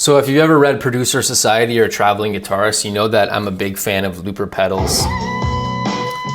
So if you've ever read Producer Society or Traveling Guitarist, you know that I'm a big fan of looper pedals.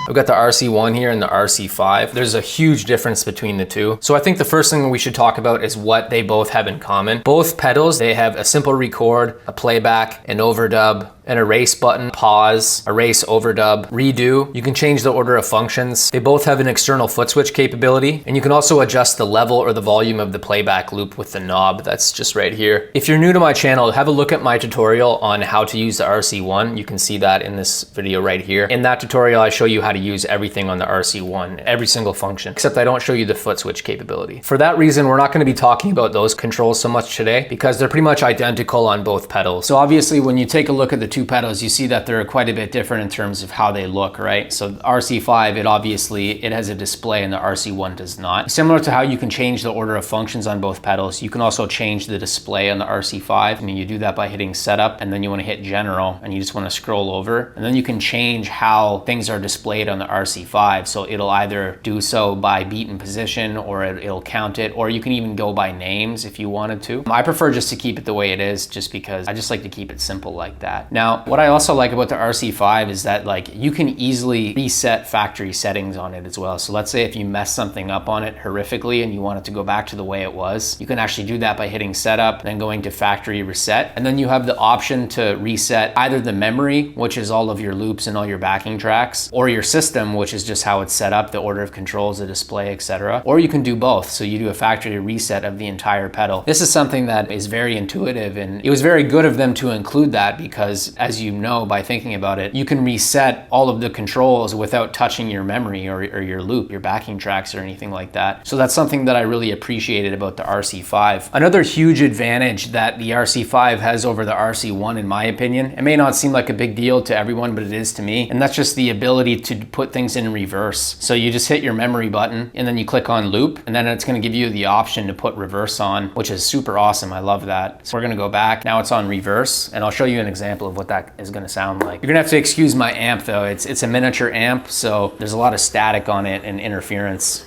I've got the RC-1 here and the RC-5. There's a huge difference between the two. So I think the first thing we should talk about is what they both have in common. Both pedals, they have a simple record, a playback, an overdub, an erase button, pause, erase, overdub, redo. You can change the order of functions. They both have an external foot switch capability, and you can also adjust the level or the volume of the playback loop with the knob that's just right here. If you're new to my channel, have a look at my tutorial on how to use the RC-1. You can see that in this video right here. In that tutorial, I show you how to use everything on the RC-1, every single function, except I don't show you the foot switch capability. For that reason, we're not going to be talking about those controls so much today because they're pretty much identical on both pedals. So obviously, when you take a look at the two pedals, you see that they're quite a bit different in terms of how they look, right? So the RC-5, it has a display and the RC-1 does not. Similar to how you can change the order of functions on both pedals, you can also change the display on the RC-5. I mean, you do that by hitting setup and then you want to hit general and you just want to scroll over and then you can change how things are displayed on the RC-5. So it'll either do so by beat and position or it'll count it, or you can even go by names if you wanted to. I prefer just to keep it the way it is just because I just like to keep it simple like that. Now, what I also like about the RC-5 is that like you can easily reset factory settings on it as well. So let's say if you mess something up on it horrifically and you want it to go back to the way it was, you can actually do that by hitting setup, then going to factory reset. And then you have the option to reset either the memory, which is all of your loops and all your backing tracks, or your system, which is just how it's set up, the order of controls, the display, etc. Or you can do both. So you do a factory reset of the entire pedal. This is something that is very intuitive, and it was very good of them to include that because, as you know by thinking about it, you can reset all of the controls without touching your memory or your loop, your backing tracks or anything like that. So that's something that I really appreciated about the RC-5. Another huge advantage that the RC-5 has over the RC-1, in my opinion, it may not seem like a big deal to everyone, but it is to me, and that's just the ability to put things in reverse. So you just hit your memory button and then you click on loop, and then it's going to give you the option to put reverse on, which is super awesome. I love that. So we're going to go back. Now it's on reverse, and I'll show you an example of what that is going to sound like. You're gonna have to excuse my amp though. It's a miniature amp, so there's a lot of static on it and interference.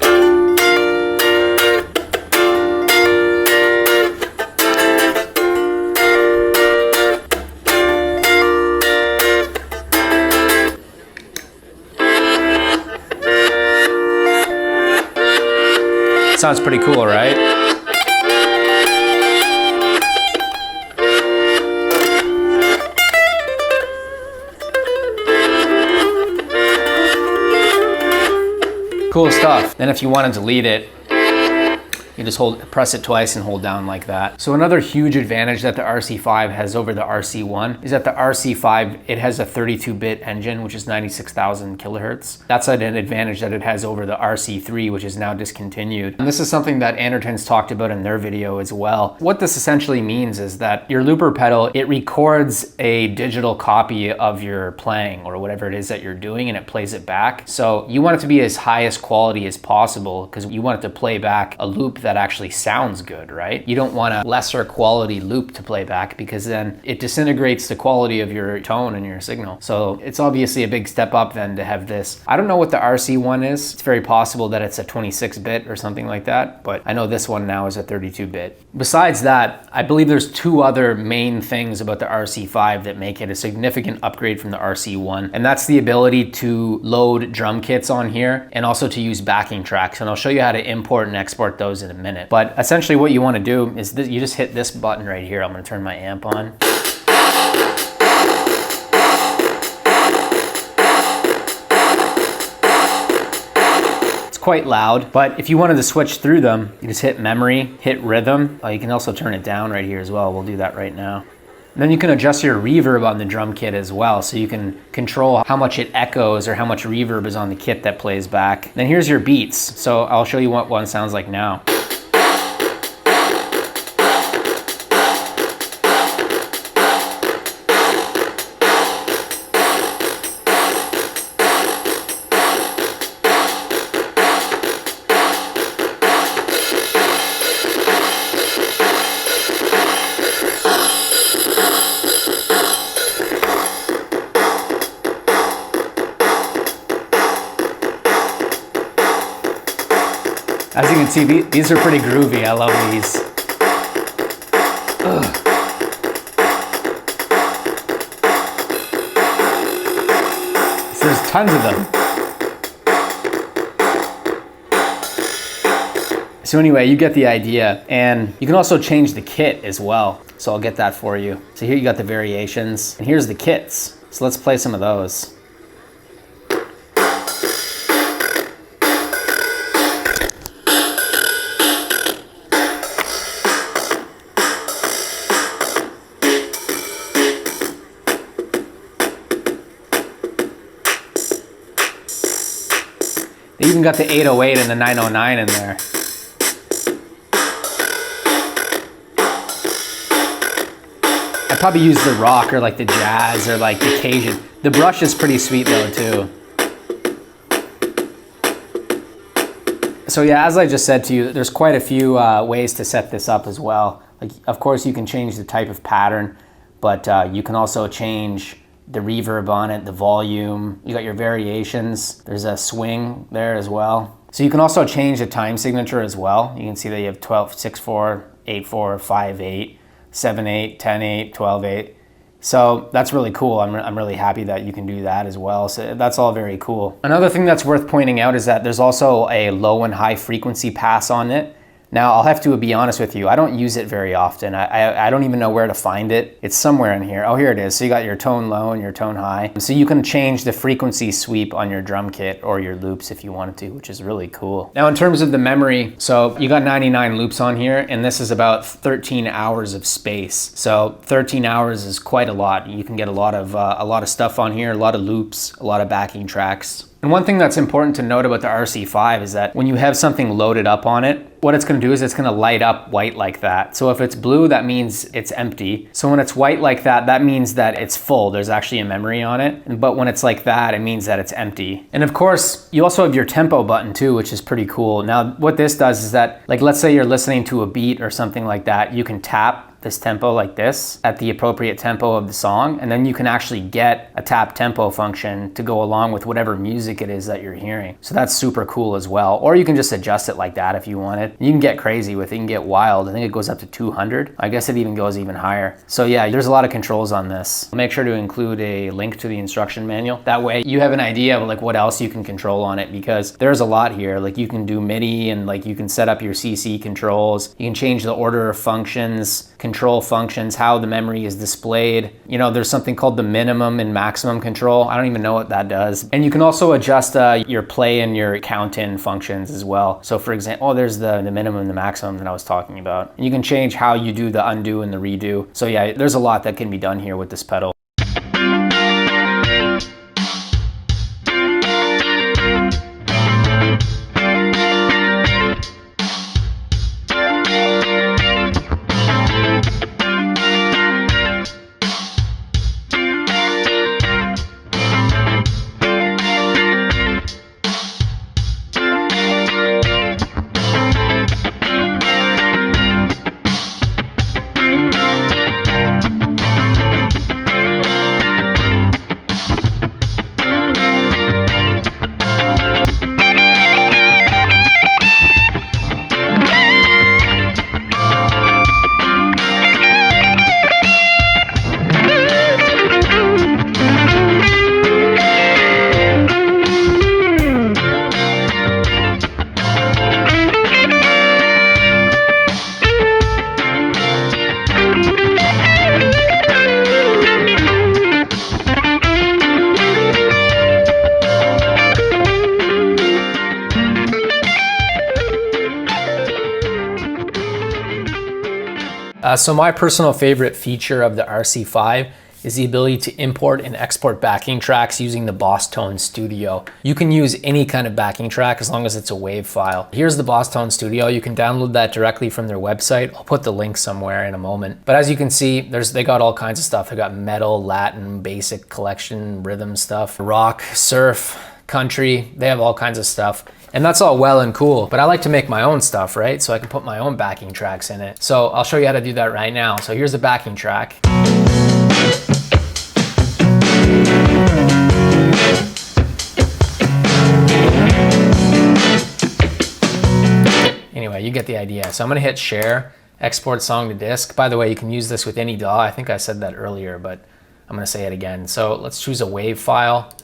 Sounds pretty cool, right? Cool stuff. Then if you want to delete it, you just press it twice and hold down like that. So another huge advantage that the RC-5 has over the RC-1 is that the RC-5, it has a 32-bit engine, which is 96,000 kilohertz. That's an advantage that it has over the RC-3, which is now discontinued. And this is something that Anderton's talked about in their video as well. What this essentially means is that your looper pedal, it records a digital copy of your playing or whatever it is that you're doing, and it plays it back. So you want it to be as highest quality as possible because you want it to play back a loop that actually sounds good, right? You don't want a lesser quality loop to play back because then it disintegrates the quality of your tone and your signal. So it's obviously a big step up then to have this. I don't know what the RC-1 is. It's very possible that it's a 26-bit or something like that, but I know this one now is a 32-bit. Besides that, I believe there's two other main things about the RC-5 that make it a significant upgrade from the RC-1, and that's the ability to load drum kits on here and also to use backing tracks. And I'll show you how to import and export those in a minute. But essentially what you want to do is you just hit this button right here. I'm going to turn my amp on. It's quite loud, but if you wanted to switch through them, you just hit memory, hit rhythm. You can also turn it down right here as well. We'll do that right now. And then you can adjust your reverb on the drum kit as well. So you can control how much it echoes or how much reverb is on the kit that plays back. Then here's your beats. So I'll show you what one sounds like now. As you can see, these are pretty groovy. I love these. Ugh. tons of them. So anyway, you get the idea. And you can also change the kit as well. So I'll get that for you. So here you got the variations, and here's the kits. So let's play some of those. They even got the 808 and the 909 in there. I probably use the rock or like the jazz or like the Cajun. The brush is pretty sweet though too. So yeah, as I just said to you, there's quite a few ways to set this up as well. Like, of course you can change the type of pattern, but you can also change the reverb on it, the volume. You got your variations. There's a swing there as well. So you can also change the time signature as well. You can see that you have 12, 6/4, 8/4, 5/8, 7/8, 10/8, 12/8. So that's really cool. I'm really happy that you can do that as well. So that's all very cool. Another thing that's worth pointing out is that there's also a low and high frequency pass on it. Now, I'll have to be honest with you, I don't use it very often. I don't even know where to find it. It's somewhere in here. Oh, here it is. So you got your tone low and your tone high. So you can change the frequency sweep on your drum kit or your loops if you wanted to, which is really cool. Now, in terms of the memory, so you got 99 loops on here, and this is about 13 hours of space. So 13 hours is quite a lot. You can get a lot of stuff on here, a lot of loops, a lot of backing tracks. And one thing that's important to note about the RC-5 is that when you have something loaded up on it, what it's going to do is it's going to light up white like that. So if it's blue, that means it's empty. So when it's white like that, that means that it's full. There's actually a memory on it. But when it's like that, it means that it's empty. And of course, you also have your tempo button too, which is pretty cool. Now, what this does is that, like, let's say you're listening to a beat or something like that, you can tap this tempo like this at the appropriate tempo of the song, and then you can actually get a tap tempo function to go along with whatever music it is that you're hearing. So that's super cool as well. Or you can just adjust it like that if you want it. You can get crazy with it, you can get wild. I think it goes up to 200. I guess it even goes even higher. So yeah, there's a lot of controls on this. Make sure to include a link to the instruction manual. That way you have an idea of like what else you can control on it, because there's a lot here. Like you can do MIDI, and like you can set up your CC controls. You can change the order of functions, control functions, how the memory is displayed. You know, there's something called the minimum and maximum control. I don't even know what that does. And you can also adjust your play and your count in functions as well. So for example, there's the minimum and the maximum that I was talking about. And you can change how you do the undo and the redo. So yeah, there's a lot that can be done here with this pedal. So my personal favorite feature of the RC-5 is the ability to import and export backing tracks using the Boss Tone Studio. You can use any kind of backing track as long as it's a WAV file. Here's the Boss Tone Studio. You can download that directly from their website. I'll put the link somewhere in a moment. But as you can see, they got all kinds of stuff. They got metal, Latin, basic collection, rhythm stuff, rock, surf, country. They have all kinds of stuff. And that's all well and cool, but I like to make my own stuff, right? So I can put my own backing tracks in it. So I'll show you how to do that right now. So here's the backing track. Anyway, you get the idea. So I'm gonna hit share, export song to disk. By the way, you can use this with any DAW. I think I said that earlier, but I'm gonna say it again. So let's choose a WAV file.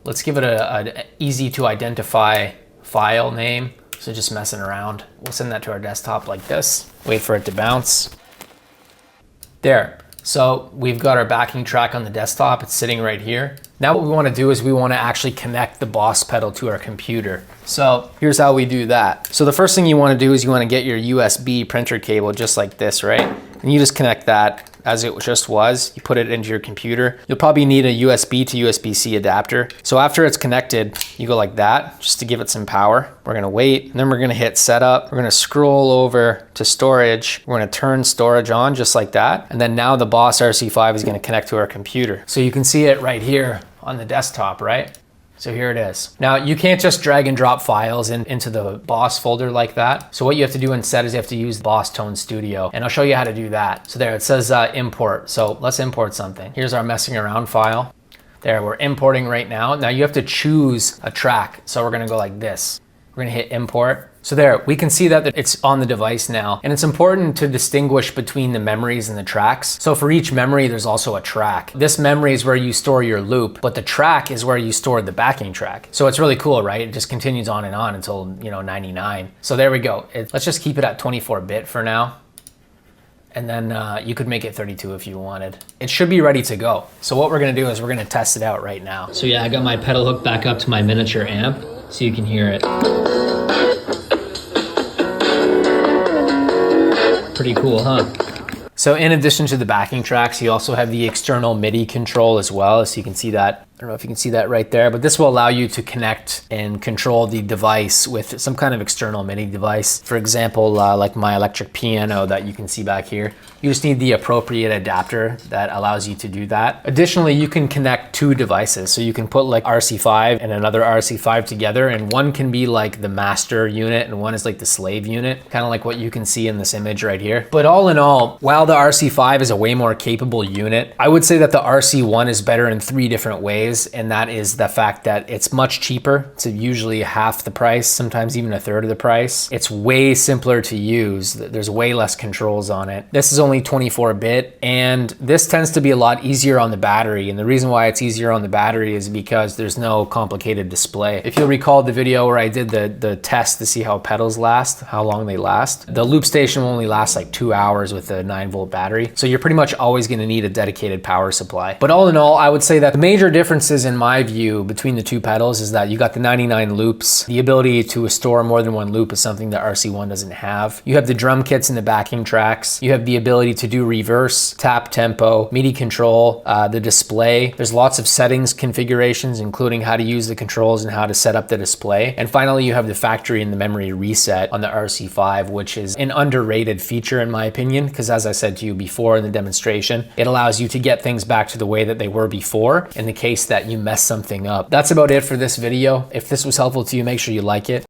Let's give it an easy to identify file name. So just messing around. We'll send that to our desktop like this. Wait for it to bounce. There. So we've got our backing track on the desktop. It's sitting right here. Now what we want to do is we want to actually connect the Boss pedal to our computer. So here's how we do that. So the first thing you want to do is you want to get your USB printer cable just like this, right? And you just connect that as it just was. You put it into your computer. You'll probably need a USB to USB-C adapter. So after it's connected, you go like that, just to give it some power. We're gonna wait, and then we're gonna hit setup. We're gonna scroll over to storage. We're gonna turn storage on just like that. And then now the Boss RC-5 is gonna connect to our computer. So you can see it right here on the desktop, right? So here it is. Now you can't just drag and drop files into the Boss folder like that. So what you have to do instead is you have to use Boss Tone Studio, and I'll show you how to do that. So there it says import. So let's import something. Here's our messing around file. There, we're importing right now. Now you have to choose a track. So we're gonna go like this. We're gonna hit import. So there, we can see that it's on the device now. And it's important to distinguish between the memories and the tracks. So for each memory, there's also a track. This memory is where you store your loop, but the track is where you store the backing track. So it's really cool, right? It just continues on and on until, 99. So there we go. Let's just keep it at 24-bit for now. And then you could make it 32 if you wanted. It should be ready to go. So what we're gonna do is we're gonna test it out right now. So yeah, I got my pedal hooked back up to my miniature amp so you can hear it. Pretty cool, huh? So in addition to the backing tracks, you also have the external MIDI control as well. So you can see that. I don't know if you can see that right there, but this will allow you to connect and control the device with some kind of external MIDI device. For example, like my electric piano that you can see back here. You just need the appropriate adapter that allows you to do that. Additionally, you can connect two devices. So you can put like RC-5 and another RC-5 together, and one can be like the master unit and one is like the slave unit, kind of like what you can see in this image right here. But all in all, while the RC-5 is a way more capable unit, I would say that the RC-1 is better in 3 different ways. And that is the fact that it's much cheaper. It's usually half the price, sometimes even a third of the price. It's way simpler to use. There's way less controls on it. This is only 24-bit, and this tends to be a lot easier on the battery. And the reason why it's easier on the battery is because there's no complicated display. If you'll recall the video where I did the test to see how pedals last, how long they last, the loop station will only last like 2 hours with a 9-volt battery. So you're pretty much always gonna need a dedicated power supply. But all in all, I would say that the major differences in my view between the two pedals is that you got the 99 loops. The ability to store more than one loop is something that RC-1 doesn't have. You have the drum kits and the backing tracks. You have the ability to do reverse, tap tempo, MIDI control, the display. There's lots of settings configurations, including how to use the controls and how to set up the display. And finally, you have the factory and the memory reset on the RC-5, which is an underrated feature in my opinion, because as I said to you before in the demonstration, it allows you to get things back to the way that they were before in the case that you mess something up. That's about it for this video. If this was helpful to you, make sure you like it.